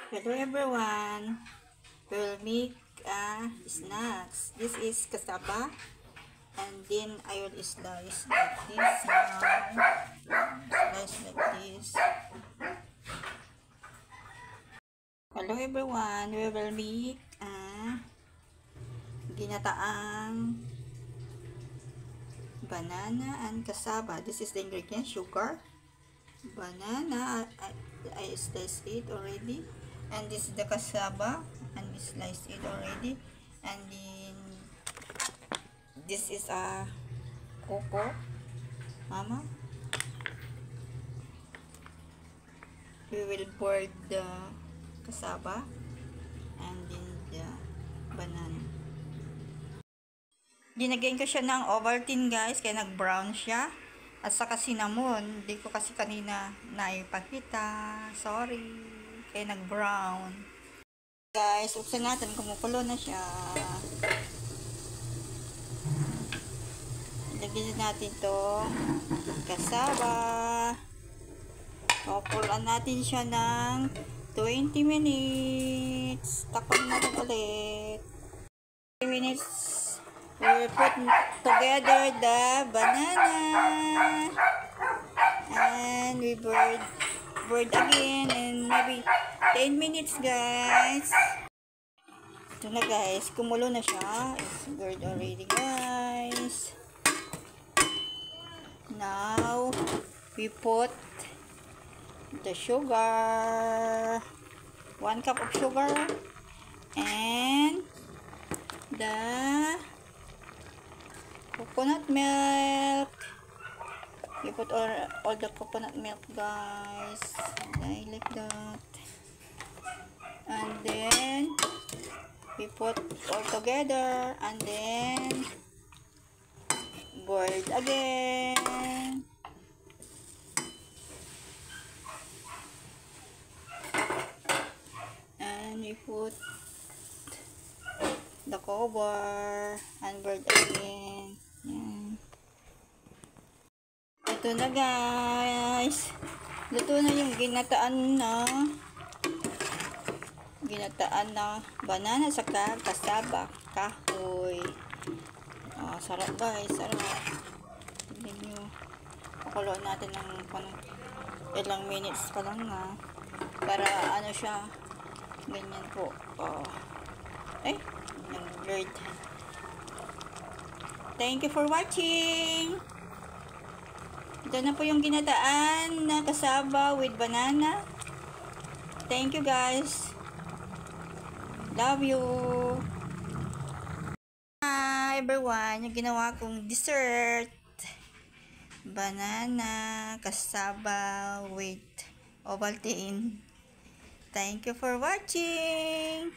Hello everyone, we'll make snacks. This is cassava and then I will slice like this now. Slice like this. Hello everyone, we will make ginataang banana and cassava. This is the ingredient: sugar, banana, I sliced it already, and this is the cassava and we sliced it already, and then this is a coco mama. We will boil the cassava and then the banana. Ginagayin ko siya ng Ovaltine guys, kaya nag-brown siya. At saka cinnamon, hindi ko kasi kanina naipakita. Sorry. Kaya nag-brown. Guys, buksan natin. Kumukulo na siya. Lagyan natin to cassava. Kukulaan natin siya ng 20 minutes. Takpan natin ulit. 20 minutes. We will put together the banana and we board again in maybe 10 minutes guys. Ito na guys, kumulo na siya. It's board already guys. Now we put the sugar, 1 cup of sugar, and the coconut milk. You put all the coconut milk guys, like that, and then we put all together and then boil again. And we put the cover and boil again. Yan. Ito na guys, luto na yung ginataan na banana saka cassava, kahoy. Sarap guys, sarap. Tignan nyo, pakuloan natin ng ilang minutes pa lang para ano siya, ganyan po. Nag-blurred. Thank you for watching. Ito na po yung ginataan na cassava with banana. Thank you guys. Love you. Hi everyone. Yung ginawa kong dessert. Banana, cassava with Ovaltine. Thank you for watching.